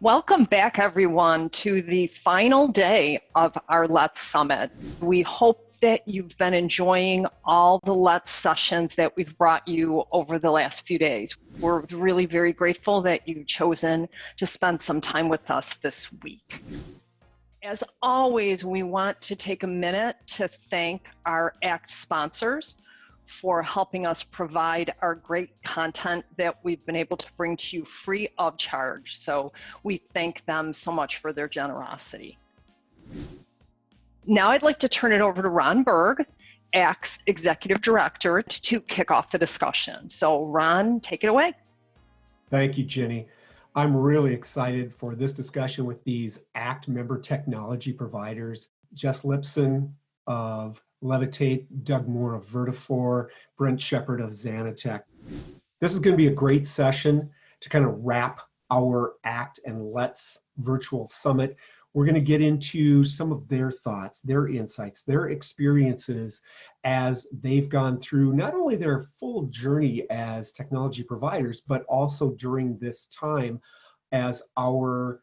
Welcome back, everyone, to the final day of our Let's Summit. We hope that you've been enjoying all the Let's sessions that we've brought you over the last few days. We're really very grateful that you've chosen to spend some time with us this week. As always, we want to take a minute to thank our ACT sponsors for helping us provide our great content that we've been able to bring to you free of charge. So we thank them so much for their generosity. Now I'd like to turn it over to Ron Berg, ACT's Executive Director, to kick off the discussion. So Ron, take it away. Thank you, Jenny. I'm really excited for this discussion with these ACT member technology providers, Jess Lipson of Levitate, Doug Moore of Vertafore, Brent Shepard of Xanatech. This is going to be a great session to kind of wrap our ACT and Let's virtual summit. We're going to get into some of their thoughts, their insights, their experiences as they've gone through not only their full journey as technology providers, but also during this time as our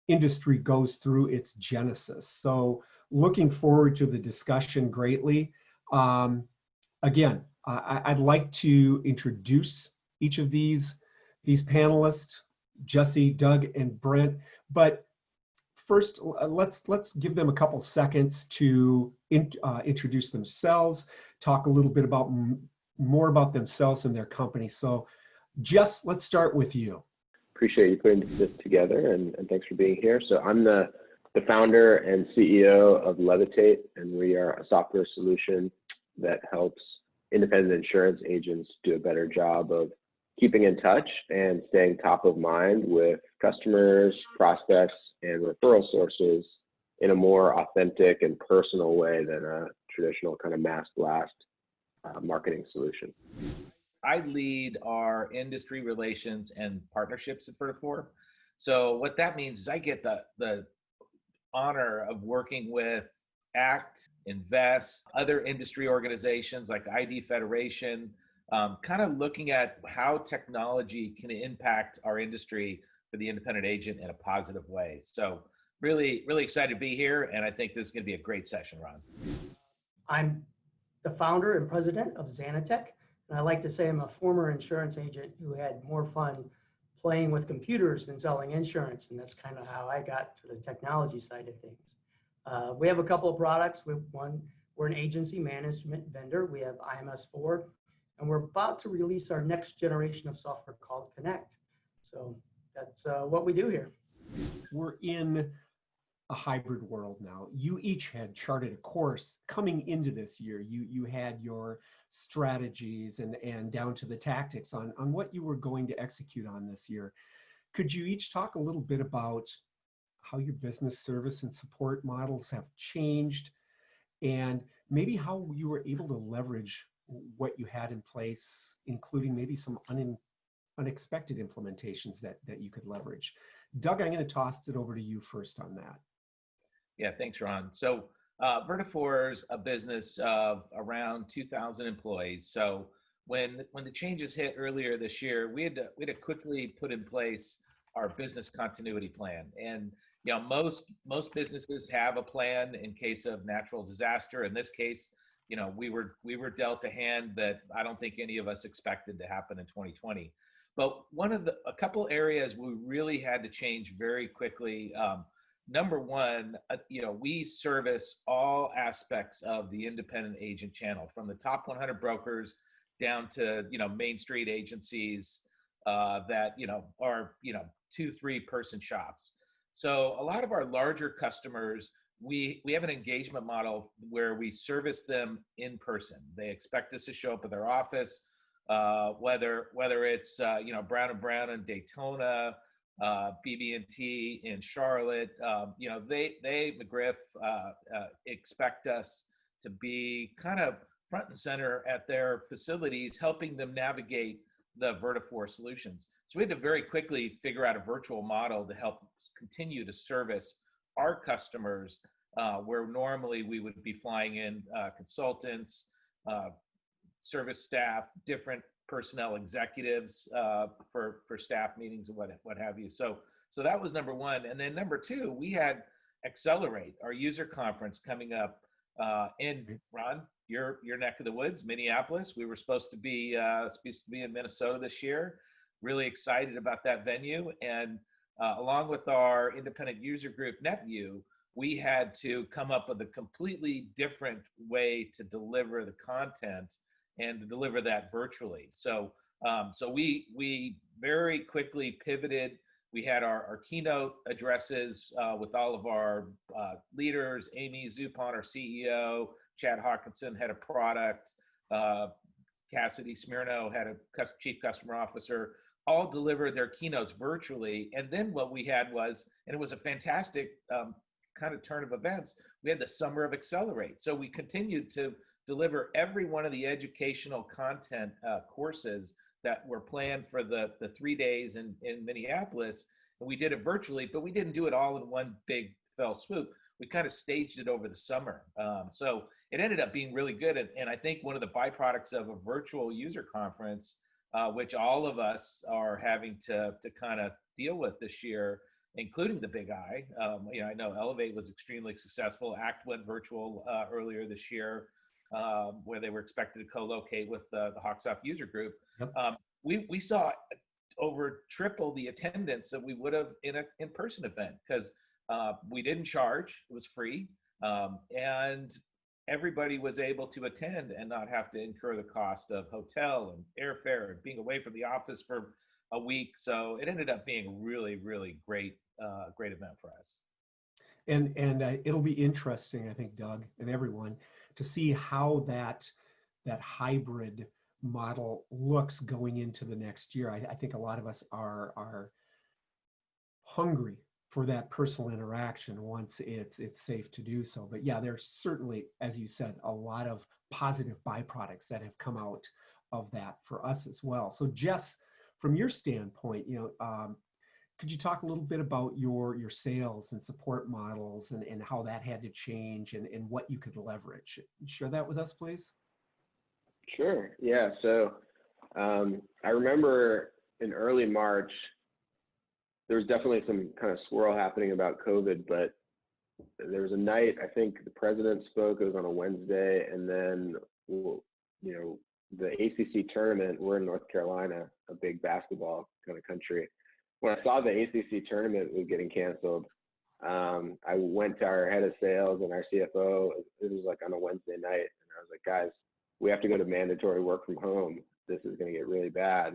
industry goes through its genesis. So looking forward to the discussion greatly. Again, I'd like to introduce each of these panelists, Jesse, Doug, and Brent. But first, let's give them a couple seconds to introduce themselves, talk a little bit about more about themselves and their company. So, Jess, let's start with you. Appreciate you putting this together, and thanks for being here. So I'm the founder and CEO of Levitate, and we are a software solution that helps independent insurance agents do a better job of keeping in touch and staying top of mind with customers, prospects, and referral sources in a more authentic and personal way than a traditional kind of mass blast marketing solution. I lead our industry relations and partnerships at Vertafore. So what that means is I get the honor of working with ACT, Invest, other industry organizations like ID Federation, kind of looking at how technology can impact our industry for the independent agent in a positive way. So really, really excited to be here, and I think this is going to be a great session, Ron. I'm the founder and president of Xanatech. And I like to say I'm a former insurance agent who had more fun playing with computers than selling insurance. And that's kind of how I got to the technology side of things. We have a couple of products. We're an agency management vendor. We have IMS4, and we're about to release our next generation of software called Connect. So that's what we do here. We're in a hybrid world now. You each had charted a course coming into this year. You had your strategies and down to the tactics on what you were going to execute on this year. Could you each talk a little bit about how your business service and support models have changed, and maybe how you were able to leverage what you had in place, including maybe some unexpected implementations that you could leverage? Doug, I'm going to toss it over to you first on that. Yeah, thanks, Ron. So Vertafore's a business of around 2,000 employees. So when the changes hit earlier this year, we had to quickly put in place our business continuity plan. And most businesses have a plan in case of natural disaster. In this case, we were dealt a hand that I don't think any of us expected to happen in 2020. But a couple areas we really had to change very quickly. Number one, we service all aspects of the independent agent channel, from the top 100 brokers down to Main Street agencies that are 2-3 person shops. So a lot of our larger customers, we have an engagement model where we service them in person. They expect us to show up at their office, whether it's Brown and Brown in Daytona, BB&T in Charlotte. They McGriff expect us to be kind of front and center at their facilities, helping them navigate the Vertafore solutions. So we had to very quickly figure out a virtual model to help continue to service our customers, where normally we would be flying in consultants, service staff, different personnel executives for staff meetings and what have you. So So that was number one. And then number two, we had Accelerate, our user conference coming up in Ron, your neck of the woods, Minneapolis. We were supposed to be in Minnesota this year. Really excited about that venue. And along with our independent user group, NetView, we had to come up with a completely different way to deliver the content and to deliver that virtually. So we very quickly pivoted. We had our keynote addresses with all of our leaders, Amy Zupon, our CEO, Chad Hawkinson, head of product, Cassidy Smirno, head of chief customer officer, all delivered their keynotes virtually. And then what we had was, and it was a fantastic kind of turn of events, we had the Summer of Accelerate. So we continued to deliver every one of the educational content courses that were planned for the 3 days in Minneapolis. And we did it virtually, but we didn't do it all in one big fell swoop. We kind of staged it over the summer. So it ended up being really good. And I think one of the byproducts of a virtual user conference, which all of us are having to kind of deal with this year, including the Big I. I know Elevate was extremely successful. ACT went virtual earlier this year, where they were expected to co-locate with the Hawksoft user group. Yep. We saw over triple the attendance that we would have in an in-person event, because we didn't charge, it was free, and everybody was able to attend and not have to incur the cost of hotel and airfare and being away from the office for a week. So it ended up being a really, really great event for us. And it'll be interesting, I think, Doug and everyone, to see how that hybrid model looks going into the next year. I think a lot of us are hungry for that personal interaction once it's safe to do so. But yeah, there's certainly, as you said, a lot of positive byproducts that have come out of that for us as well. So Jess, from your standpoint, could you talk a little bit about your sales and support models and how that had to change and what you could leverage? Share that with us, please. Sure. Yeah. So I remember in early March, there was definitely some kind of swirl happening about COVID, but there was a night, I think the president spoke, it was on a Wednesday, and then, the ACC tournament, we're in North Carolina, a big basketball kind of country. When I saw the ACC tournament was getting canceled, I went to our head of sales and our CFO. It was like on a Wednesday night, and I was like, guys, we have to go to mandatory work from home. This is going to get really bad.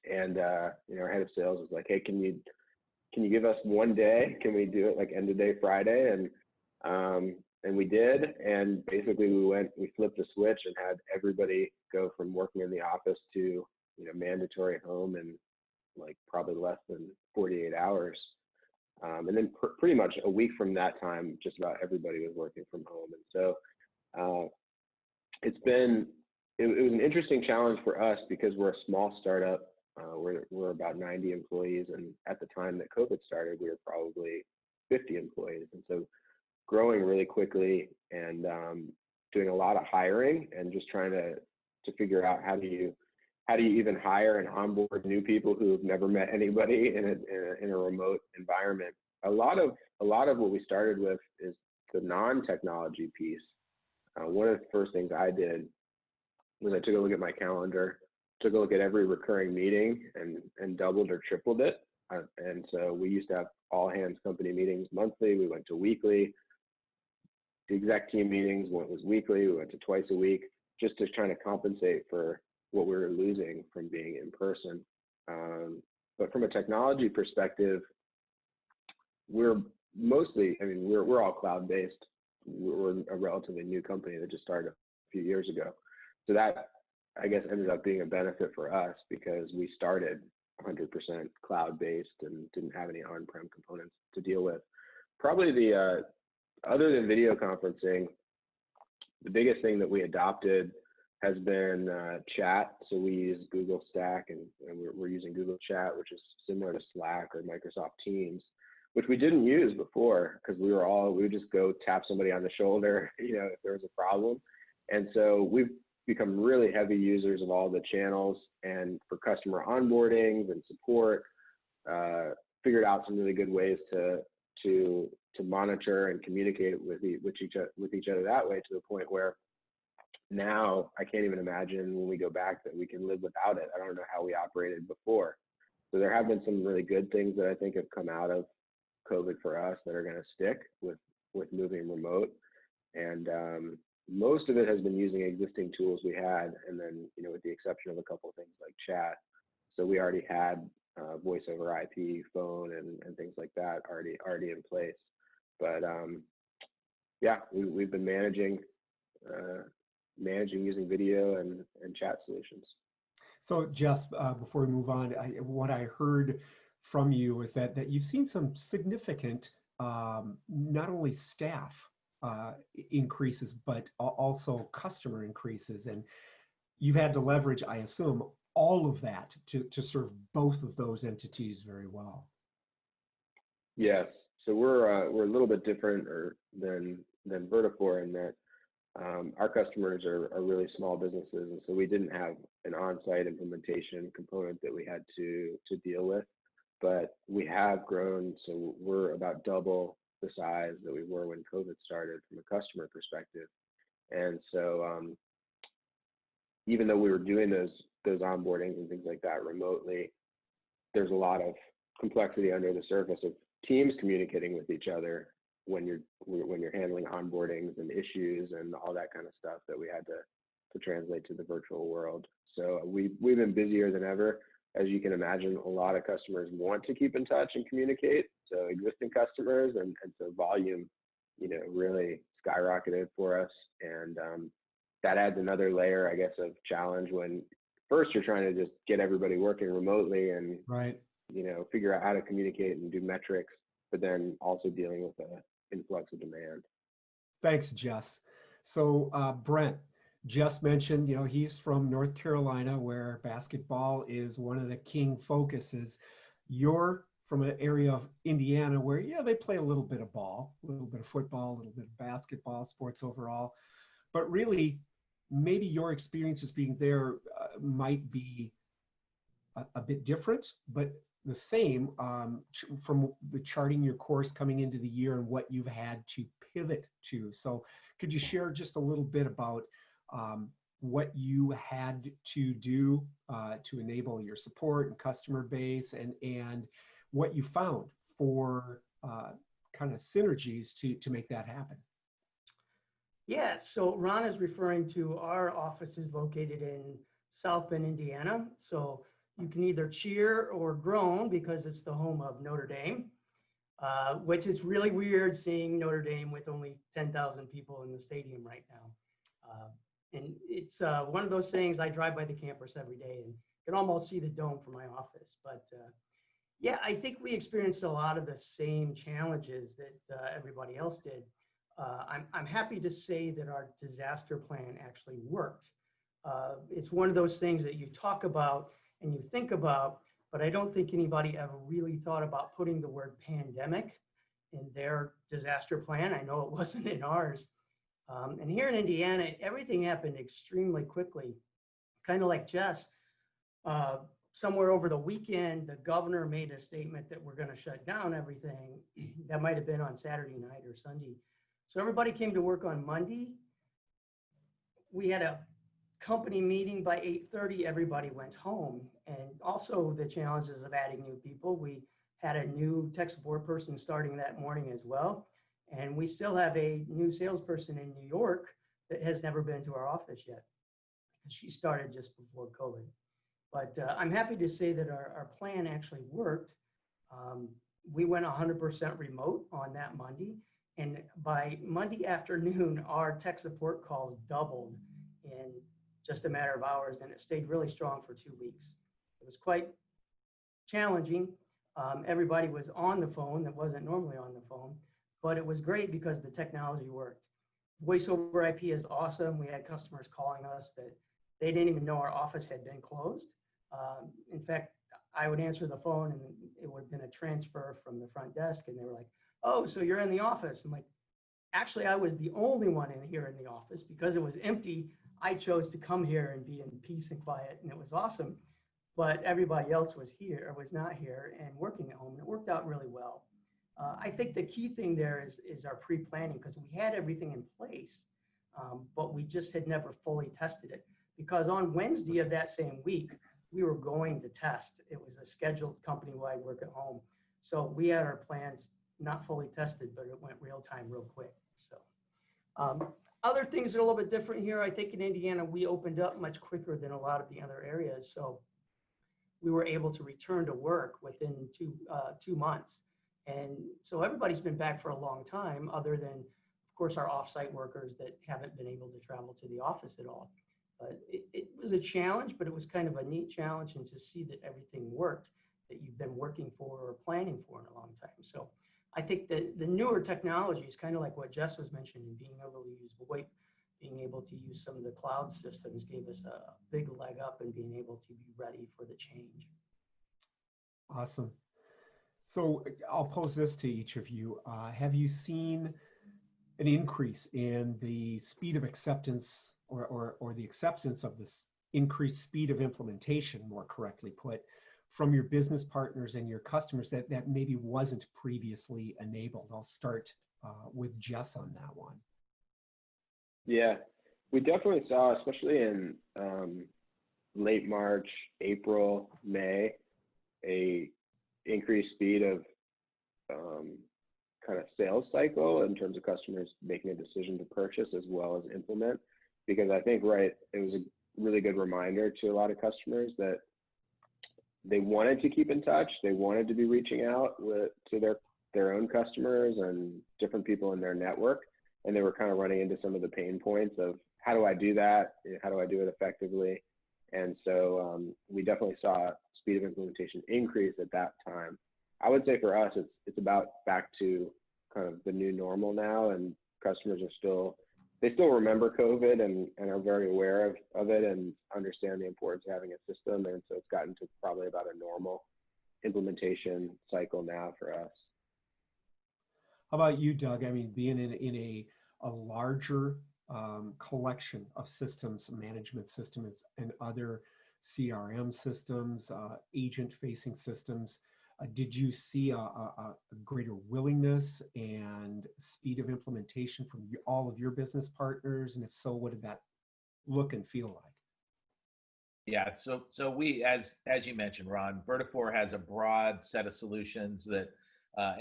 And our head of sales was like, hey, can you give us one day? Can we do it like end of day Friday? And we did. And basically we flipped the switch and had everybody go from working in the office to mandatory home in like probably less than 48 hours. And then pretty much a week from that time, just about everybody was working from home. And so it was an interesting challenge for us because we're a small startup. We're about 90 employees. And at the time that COVID started, we were probably 50 employees. And so growing really quickly and doing a lot of hiring and just trying to figure out how do you even hire and onboard new people who have never met anybody in a remote environment. A lot of what we started with is the non-technology piece. One of the first things I did was I took a look at my calendar, took a look at every recurring meeting and doubled or tripled it. And so we used to have all hands company meetings monthly. We went to weekly. The exec team meetings was weekly. We went to twice a week, just to try to compensate for what we were losing from being in person. But from a technology perspective, we're all cloud-based. We're a relatively new company that just started a few years ago. So that, I guess, ended up being a benefit for us because we started 100% cloud-based and didn't have any on-prem components to deal with. Probably other than video conferencing, the biggest thing that we adopted has been chat. So we use Google Stack and we're using Google Chat, which is similar to Slack or Microsoft Teams, which we didn't use before because we would just go tap somebody on the shoulder, if there was a problem. And so we've become really heavy users of all the channels, and for customer onboardings and support, figured out some really good ways to monitor and communicate with each other that way, to the point where now I can't even imagine when we go back that we can live without it. I don't know how we operated before. So there have been some really good things that I think have come out of COVID for us that are going to stick with moving remote. And most of it has been using existing tools we had, and then, you know, with the exception of a couple of things like chat. So we already had voice over IP, phone, and things like that already in place. But yeah, we've been managing using video and chat solutions. So Jess, before we move on, what I heard from you is that you've seen some significant, not only staff increases, but also customer increases. And you've had to leverage, I assume, all of that to serve both of those entities very well. Yes. So we're a little bit different than Vertafore in that our customers are really small businesses, and so we didn't have an on-site implementation component that we had to deal with. But we have grown, so we're about double the size that we were when COVID started from a customer perspective. And so even though we were doing those onboardings and things like that remotely, there's a lot of complexity under the surface of teams communicating with each other when you're handling onboardings and issues and all that kind of stuff that we had to translate to the virtual world. So we've been busier than ever. As you can imagine, a lot of customers want to keep in touch and communicate. So existing customers, and so volume, you know, really skyrocketed for us. And that adds another layer, I guess, of challenge when first you're trying to just get everybody working remotely and, right, you know, figure out how to communicate and do metrics, but then also dealing with the influx of demand. Thanks, Jess. So Brent, Jess mentioned, you know, he's from North Carolina, where basketball is one of the king focuses. You're from an area of Indiana where, yeah, they play a little bit of ball, a little bit of football, a little bit of basketball, sports overall. But really, maybe your experiences being there might be a bit different, but the same from the charting your course coming into the year and what you've had to pivot to. So could you share just a little bit about what you had to do to enable your support and customer base, and what you found for kind of synergies to make that happen? Yeah, so Ron is referring to our offices located in South Bend, Indiana. So you can either cheer or groan because it's the home of Notre Dame, which is really weird seeing Notre Dame with only 10,000 people in the stadium right now. And it's one of those things, I drive by the campus every day and can almost see the dome from my office. But yeah, I think we experienced a lot of the same challenges that everybody else did. I'm happy to say that our disaster plan actually worked. It's one of those things that you talk about and you think about, but I don't think anybody ever really thought about putting the word pandemic in their disaster plan. I know it wasn't in ours. And here in Indiana, everything happened extremely quickly, kind of like Jess. Somewhere over the weekend, the governor made a statement that we're going to shut down everything. That might have been on Saturday night or Sunday. So everybody came to work on Monday. We had a company meeting by 8:30. Everybody went home. And also the challenges of adding new people. We had a new tech support person starting that morning as well. And we still have a new salesperson in New York that has never been to our office yet, because she started just before COVID. But I'm happy to say that our plan actually worked. We went 100% remote on that Monday. And by Monday afternoon, our tech support calls doubled in just a matter of hours, and it stayed really strong for 2 weeks. It was quite challenging. Everybody was on the phone that wasn't normally on the phone, but it was great because the technology worked. Voice over IP is awesome. We had customers calling us that they didn't even know our office had been closed. In fact, I would answer the phone and it would have been a transfer from the front desk, and they were like, "Oh, so you're in the office?" I'm like, "Actually, I was the only one in here in the office because it was empty. I chose to come here and be in peace and quiet, and it was awesome." but everybody else was here or was not here and working at home, and it worked out really well. I think the key thing there is our pre-planning, because we had everything in place, but we just had never fully tested it. Because on Wednesday of that same week, we were going to test. It was a scheduled company-wide work at home. So we had our plans not fully tested, but it went real time real quick. So other things are a little bit different here. I think in Indiana, we opened up much quicker than a lot of the other areas. So we were able to return to work within 2 months. And so everybody's been back for a long time, other than, of course, our offsite workers that haven't been able to travel to the office at all. But it was a challenge, but it was kind of a neat challenge, and to see that everything worked that you've been working for or planning for in a long time. So I think that the newer technology is kind of like what Jess was mentioning, being able to use VoIP, being able to use some of the cloud systems gave us a big leg up in being able to be ready for the change. Awesome. So I'll pose this to each of you. Have you seen an increase in the speed of acceptance or the acceptance of this increased speed of implementation, more correctly put, from your business partners and your customers that maybe wasn't previously enabled? I'll start with Jess on that one. Yeah, we definitely saw, especially in late March, April, May, a increased speed of kind of sales cycle in terms of customers making a decision to purchase as well as implement. Because I think, right, it was a really good reminder to a lot of customers that they wanted to keep in touch. They wanted to be reaching out to their own customers and different people in their network. And they were kind of running into some of the pain points of, how do I do that? How do I do it effectively? And so we definitely saw speed of implementation increase at that time. I would say for us, it's about back to kind of the new normal now, and customers are they still remember COVID and are very aware of it and understand the importance of having a system. And so it's gotten to probably about a normal implementation cycle now for us. How about you, Doug? I mean, being in a larger collection of systems, management systems, and other CRM systems, agent-facing systems, did you see a greater willingness and speed of implementation from all of your business partners? And if so, what did that look and feel like? Yeah, so we, as you mentioned, Ron, Vertafore has a broad set of solutions that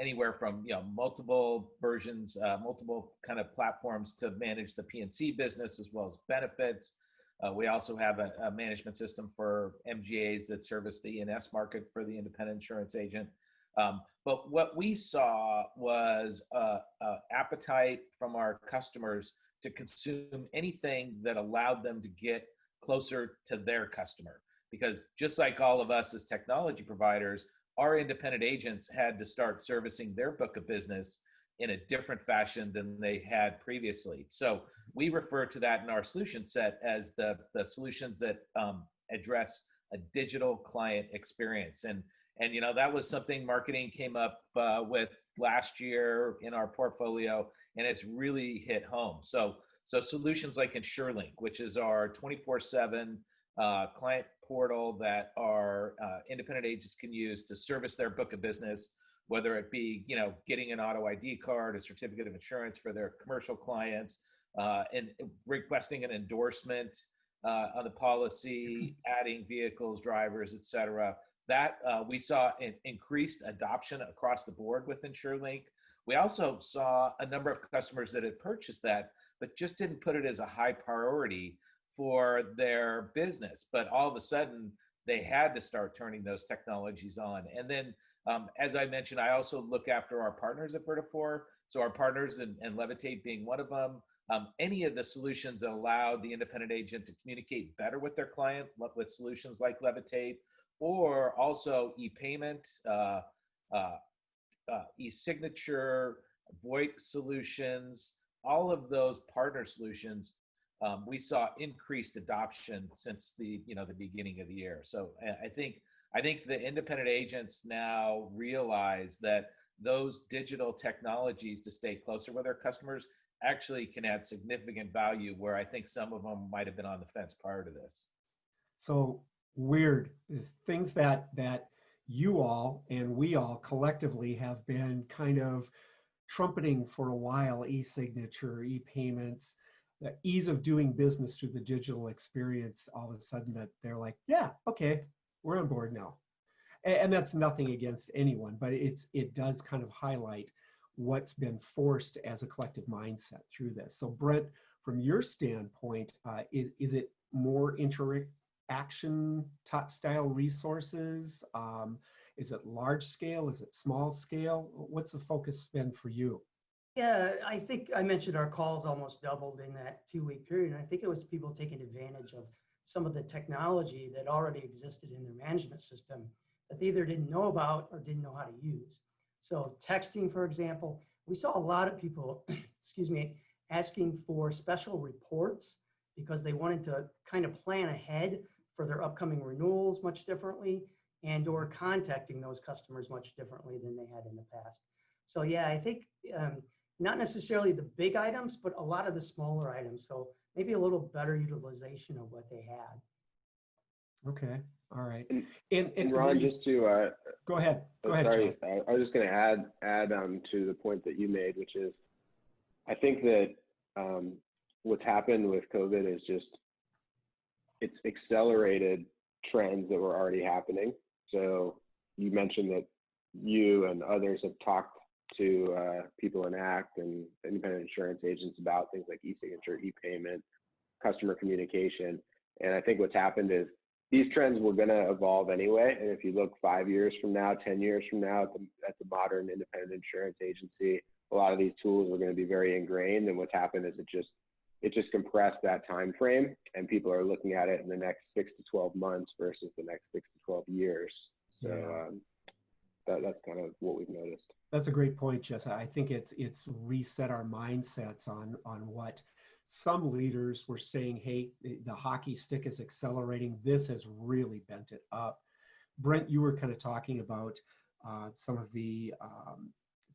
anywhere from multiple versions, multiple kind of platforms to manage the P&C business as well as benefits. We also have a management system for MGAs that service the E&S market for the independent insurance agent. But what we saw was appetite from our customers to consume anything that allowed them to get closer to their customer. Because just like all of us as technology providers, our independent agents had to start servicing their book of business in a different fashion than they had previously. So we refer to that in our solution set as the solutions that address a digital client experience. And that was something marketing came up with last year in our portfolio, and it's really hit home. So solutions like InsureLink, which is our 24/7 client portal that our independent agents can use to service their book of business, whether it be, getting an auto ID card, a certificate of insurance for their commercial clients, and requesting an endorsement on the policy, adding vehicles, drivers, et cetera. That we saw an increased adoption across the board with InsureLink. We also saw a number of customers that had purchased that, but just didn't put it as a high priority for their business. But all of a sudden, they had to start turning those technologies on. And then, as I mentioned, I also look after our partners at Vertafore. So our partners, and Levitate being one of them, any of the solutions that allow the independent agent to communicate better with their client with solutions like Levitate, or also e-payment, e-signature, VoIP solutions, all of those partner solutions, we saw increased adoption since the beginning of the year. So I think the independent agents now realize that those digital technologies to stay closer with their customers actually can add significant value, where I think some of them might have been on the fence prior to this. So weird is things that you all and we all collectively have been kind of trumpeting for a while: e-signature, e-payments, the ease of doing business through the digital experience. All of a sudden that they're like, yeah, okay, we're on board now. And that's nothing against anyone, but it does kind of highlight what's been forced as a collective mindset through this. So Brent, from your standpoint, is it more interaction style resources? Is it large scale? Is it small scale? What's the focus been for you? Yeah, I think I mentioned our calls almost doubled in that 2-week period. And I think it was people taking advantage of some of the technology that already existed in their management system that they either didn't know about or didn't know how to use. So texting, for example, we saw a lot of people, excuse me, asking for special reports because they wanted to kind of plan ahead for their upcoming renewals much differently, and or contacting those customers much differently than they had in the past. So yeah, I think not necessarily the big items, but a lot of the smaller items. So maybe a little better utilization of what they had. Okay, all right. And Ron, just to go ahead. Go ahead, sorry, Josh. I was just going to add to the point that you made, which is, I think that what's happened with COVID is just it's accelerated trends that were already happening. So you mentioned that you and others have talked to people in ACT and independent insurance agents about things like e-signature, e-payment, customer communication. And I think what's happened is these trends were going to evolve anyway. And if you look 5 years from now, 10 years from now at the modern independent insurance agency, a lot of these tools are going to be very ingrained. And what's happened is it just compressed that time frame, and people are looking at it in the next 6 to 12 months versus the next 6 to 12 years. So that's kind of what we've noticed. That's a great point, Jess. I think it's reset our mindsets on what some leaders were saying. Hey, the hockey stick is accelerating. This has really bent it up. Brent, you were kind of talking about some of the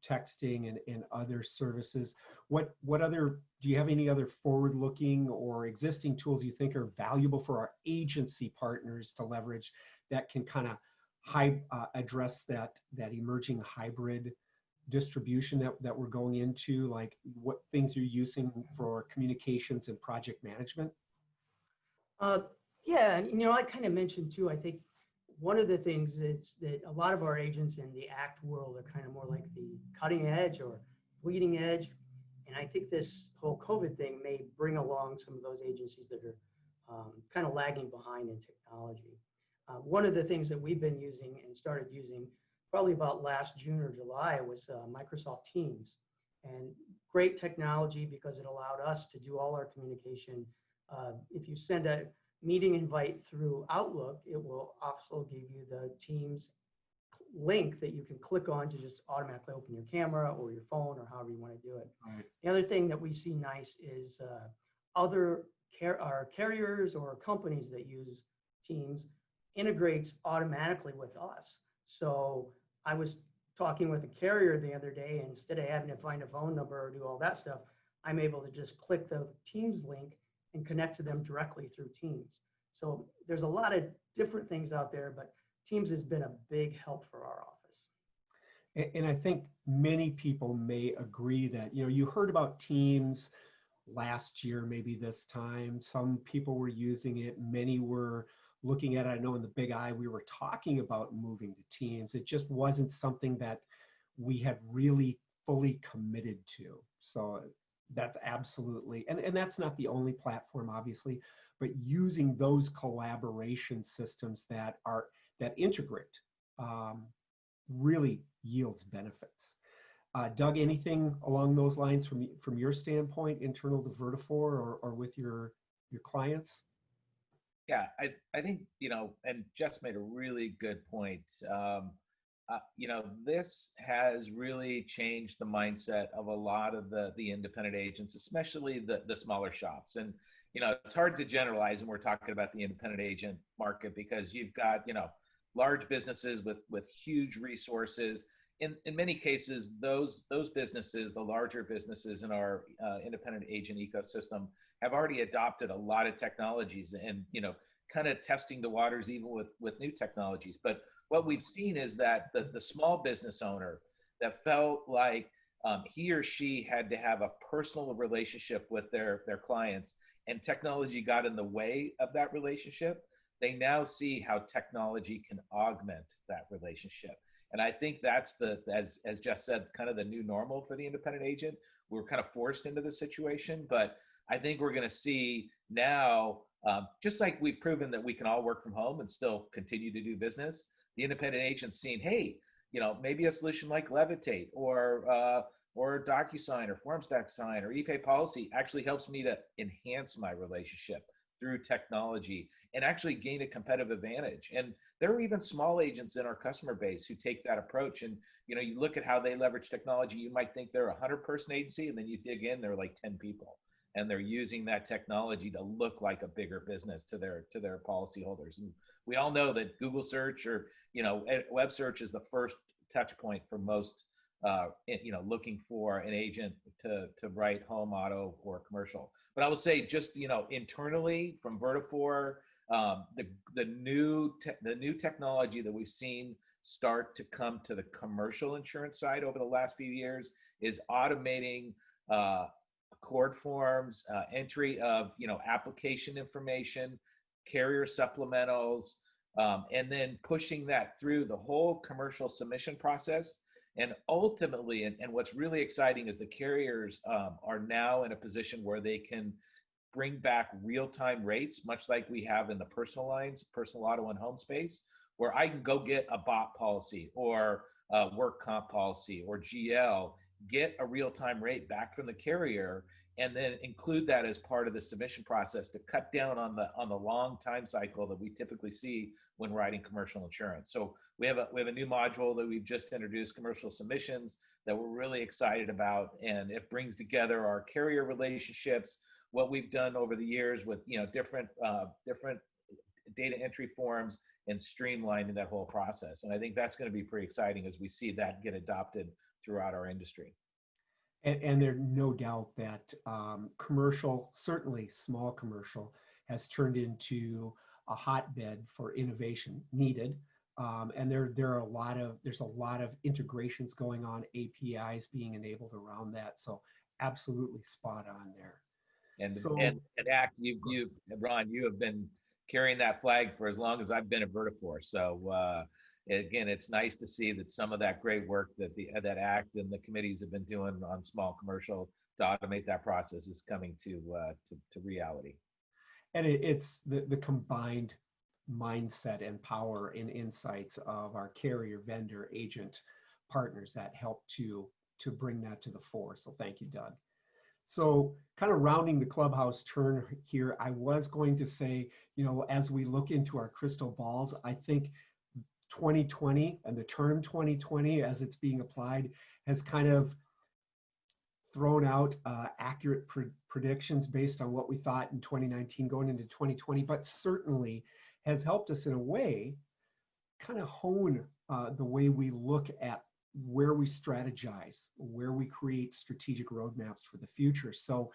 texting and other services. What other, do you have any other forward-looking or existing tools you think are valuable for our agency partners to leverage that can kind of address that emerging hybrid distribution that we're going into? Like, what things you're using for communications and project management? Yeah, I kind of mentioned too, I think one of the things is that a lot of our agents in the ACT world are kind of more like the cutting edge or bleeding edge. And I think this whole COVID thing may bring along some of those agencies that are kind of lagging behind in technology. One of the things that we've been using and started using probably about last June or July was Microsoft Teams. And great technology because it allowed us to do all our communication. If you send a meeting invite through Outlook, it will also give you the Teams link that you can click on to just automatically open your camera or your phone or however you want to do it. Right. The other thing that we see nice is other carriers or companies that use Teams integrates automatically with us. So I was talking with a carrier the other day, and instead of having to find a phone number or do all that stuff, I'm able to just click the Teams link and connect to them directly through Teams. So there's a lot of different things out there, but Teams has been a big help for our office. And I think many people may agree that, you heard about Teams last year, maybe this time. Some people were using it. Many were looking at it. I know in the Big I, we were talking about moving to Teams. It just wasn't something that we had really fully committed to. So that's absolutely, and that's not the only platform, obviously, but using those collaboration systems that integrate really yields benefits. Doug, anything along those lines from your standpoint, internal to Vertafore or with your clients? Yeah, I think, and Jess made a really good point. This has really changed the mindset of a lot of the independent agents, especially the smaller shops. And, it's hard to generalize when we're talking about the independent agent market because you've got, large businesses with huge resources. In many cases, those businesses, the larger businesses in our independent agent ecosystem, have already adopted a lot of technologies. And kind of testing the waters even with new technologies. But what we've seen is that the small business owner that felt like he or she had to have a personal relationship with their clients, and technology got in the way of that relationship, they now see how technology can augment that relationship. And I think that's as Jess said, kind of the new normal for the independent agent. We're kind of forced into the situation, but I think we're going to see now, just like we've proven that we can all work from home and still continue to do business, the independent agent's seeing, hey, maybe a solution like Levitate or DocuSign or FormStack or ePay Policy actually helps me to enhance my relationship through technology and actually gain a competitive advantage. And there are even small agents in our customer base who take that approach. And you look at how they leverage technology, you might think they're a 100-person agency, and then you dig in, they're like 10 people. And they're using that technology to look like a bigger business to their policyholders. And we all know that Google search or web search is the first touch point for most looking for an agent to write home, auto, or commercial. But I will say, just internally from Vertafore, the new technology that we've seen start to come to the commercial insurance side over the last few years is automating accord forms, entry of application information, carrier supplementals, and then pushing that through the whole commercial submission process. And ultimately, and what's really exciting is the carriers are now in a position where they can bring back real-time rates, much like we have in the personal lines, personal auto and home space, where I can go get a BOP policy or a work comp policy or GL, get a real-time rate back from the carrier, and then include that as part of the submission process to cut down on the long time cycle that we typically see when writing commercial insurance. So we have a new module that we've just introduced, commercial submissions, that we're really excited about, and it brings together our carrier relationships, what we've done over the years with different data entry forms, and streamlining that whole process. And I think that's going to be pretty exciting as we see that get adopted throughout our industry. And there's no doubt that commercial, certainly small commercial, has turned into a hotbed for innovation needed. And there's a lot of integrations going on, APIs being enabled around that. So absolutely spot on there. And ACT, Ron, you have been carrying that flag for as long as I've been at Vertafore. So again, it's nice to see that some of that great work that ACT and the committees have been doing on small commercial to automate that process is coming to reality. And it's the combined mindset and power and insights of our carrier, vendor, agent partners that help to bring that to the fore. So thank you, Doug. So kind of rounding the clubhouse turn here, I was going to say, as we look into our crystal balls, I think 2020 and the term 2020 as it's being applied has kind of thrown out accurate predictions based on what we thought in 2019 going into 2020, but certainly has helped us in a way kind of hone the way we look at where we strategize, where we create strategic roadmaps for the future. So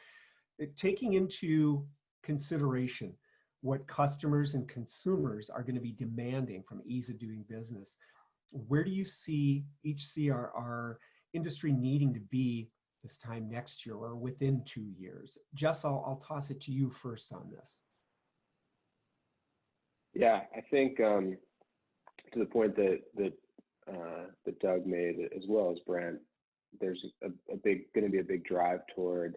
taking into consideration what customers and consumers are going to be demanding from ease of doing business, where do you see our industry needing to be this time next year or within 2 years? Jess, I'll toss it to you first on this. Yeah, I think to the point that Doug made, as well as Brent, there's going to be a big drive toward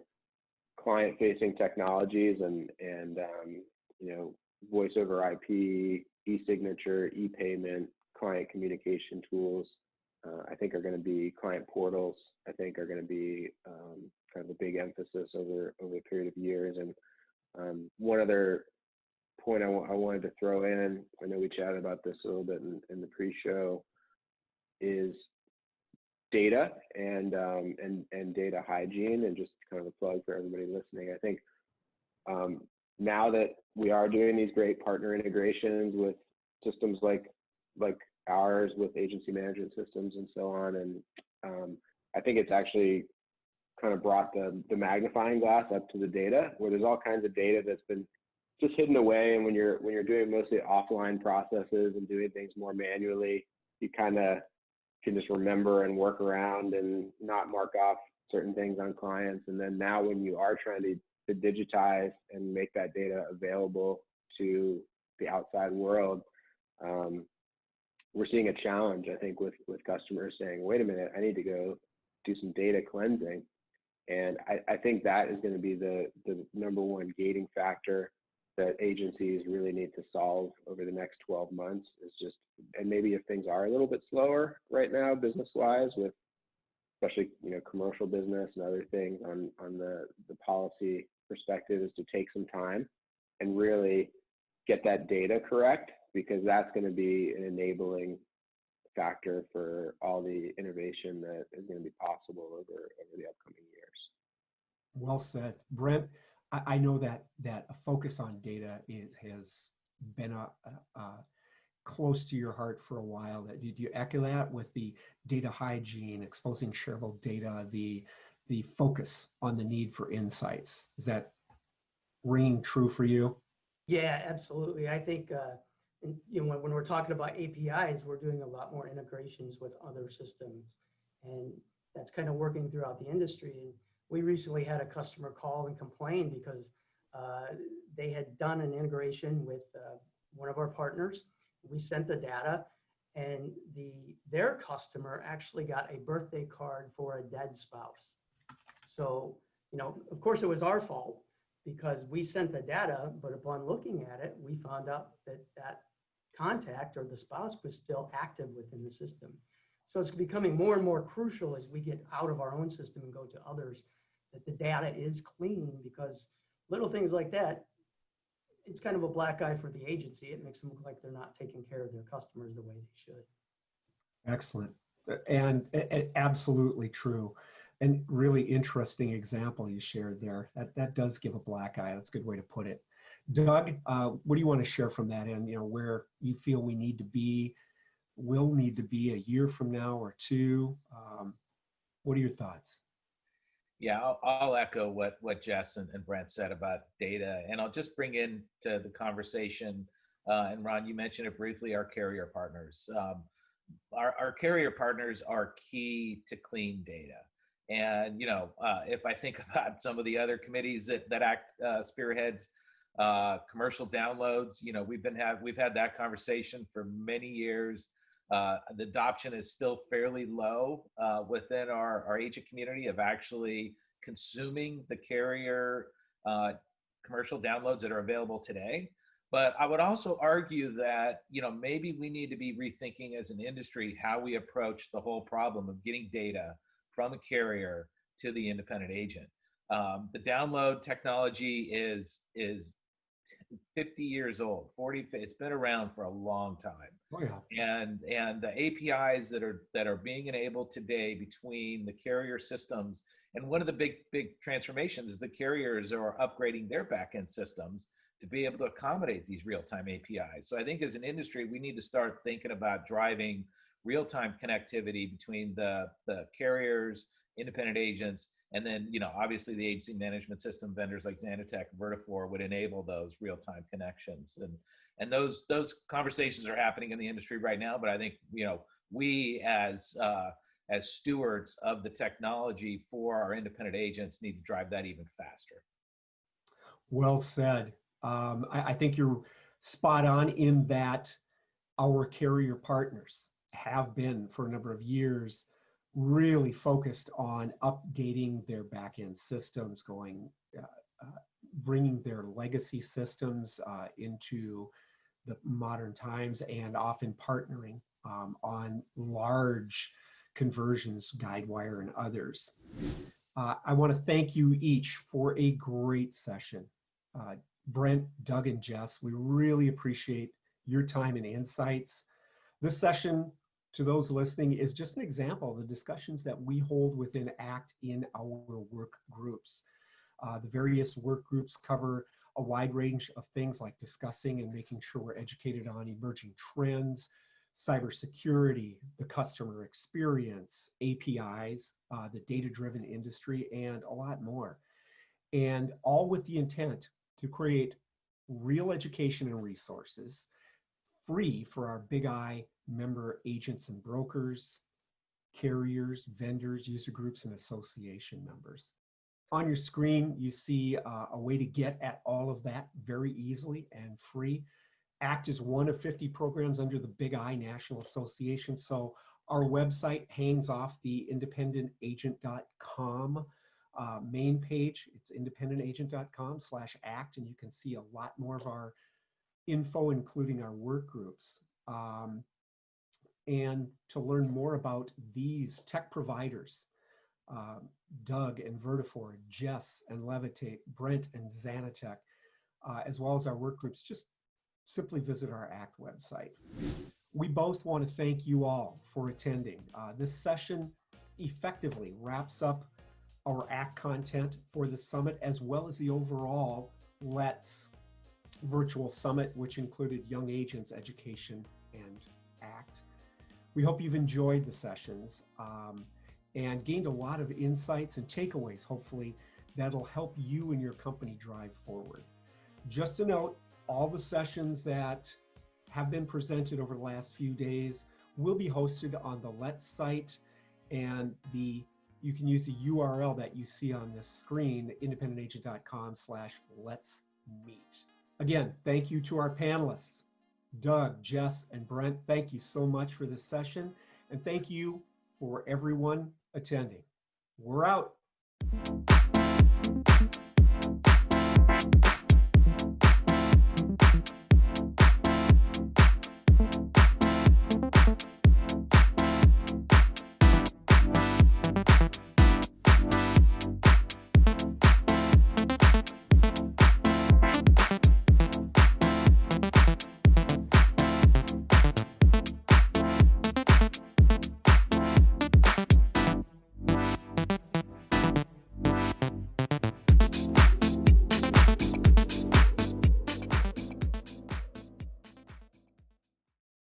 client-facing technologies and voice over IP, e-signature, e-payment, client communication tools. I think are going to be client portals. I think are going to be kind of a big emphasis over a period of years. And one other point I wanted to throw in, I know we chatted about this a little bit in the pre-show, is data and data hygiene, and just kind of a plug for everybody listening. I think now that we are doing these great partner integrations with systems like ours, with agency management systems and so on, and I think it's actually kind of brought the magnifying glass up to the data, where there's all kinds of data that's been just hidden away. And when you're doing mostly offline processes and doing things more manually, you kind of can just remember and work around and not mark off certain things on clients. And then now when you are trying to digitize and make that data available to the outside world, we're seeing a challenge, I think, with customers saying, wait a minute, I need to go do some data cleansing. And I think that is going to be the number one gating factor that agencies really need to solve over the next 12 months is just, and maybe if things are a little bit slower right now, business-wise, with especially, commercial business and other things on the policy perspective, is to take some time and really get that data correct, because that's going to be an enabling factor for all the innovation that is going to be possible over the upcoming years. Well said. Brent, I know that a focus on data has been close to your heart for a while. Did you echo that with the data hygiene, exposing shareable data, the focus on the need for insights? Is that ringing true for you? Yeah, absolutely. I think when we're talking about APIs, we're doing a lot more integrations with other systems, and that's kind of working throughout the industry. And we recently had a customer call and complain because they had done an integration with one of our partners. We sent the data, and their customer actually got a birthday card for a dead spouse. So, of course it was our fault because we sent the data, but upon looking at it, we found out that contact or the spouse was still active within the system. So it's becoming more and more crucial as we get out of our own system and go to others that the data is clean, because little things like that, it's kind of a black eye for the agency. It makes them look like they're not taking care of their customers the way they should. Excellent. And absolutely true. And really interesting example you shared there. That does give a black eye. That's a good way to put it. Doug, what do you want to share from that end? Where you feel we need to be, will need to be a year from now or two. What are your thoughts? Yeah, I'll echo what Jess and Brent said about data, and I'll just bring into the conversation, and Ron, you mentioned it briefly, our carrier partners. Our carrier partners are key to clean data. And, if I think about some of the other committees that ACT spearheads, commercial downloads, we've had that conversation for many years. The adoption is still fairly low within our agent community of actually consuming the carrier commercial downloads that are available today. But I would also argue that, maybe we need to be rethinking as an industry how we approach the whole problem of getting data from a carrier to the independent agent. The download technology is 50 years old, 40, it's been around for a long time. Oh, yeah. And the APIs that are being enabled today between the carrier systems, and one of the big transformations is the carriers are upgrading their backend systems to be able to accommodate these real-time APIs. So I think as an industry, we need to start thinking about driving real-time connectivity between the carriers, independent agents, and then, obviously the agency management system vendors like Xanatech, Vertafore would enable those real-time connections. And those conversations are happening in the industry right now, but I think, we as stewards of the technology for our independent agents need to drive that even faster. Well said. I think you're spot on in that our carrier partners have been for a number of years really focused on updating their back-end systems, bringing their legacy systems into the modern times, and often partnering on large conversions, Guidewire and others. I want to thank you each for a great session. Brent, Doug, and Jess, we really appreciate your time and insights. This session, to those listening, is just an example of the discussions that we hold within ACT in our work groups. The various work groups cover a wide range of things like discussing and making sure we're educated on emerging trends, cybersecurity, the customer experience, APIs, the data-driven industry, and a lot more. And all with the intent to create real education and resources, free for our Big I member agents and brokers, carriers, vendors, user groups, and association members. On your screen, you see a way to get at all of that very easily and free. ACT is one of 50 programs under the Big I National Association. So our website hangs off the independentagent.com main page. It's independentagent.com/ACT, and you can see a lot more of our info, including our work groups. And to learn more about these tech providers, Doug and Vertafore, Jess and Levitate, Brent and Zanatech, as well as our work groups, just simply visit our ACT website. We both want to thank you all for attending. This session effectively wraps up our ACT content for the summit, as well as the overall Let's virtual summit, which included Young Agents Education and ACT. We hope you've enjoyed the sessions and gained a lot of insights and takeaways, hopefully, that'll help you and your company drive forward. Just a note, all the sessions that have been presented over the last few days will be hosted on the Let's site, and you can use the URL that you see on this screen, independentagent.com/Let's Meet. Again, thank you to our panelists, Doug, Jess, and Brent. Thank you so much for this session, and thank you for everyone attending. We're out.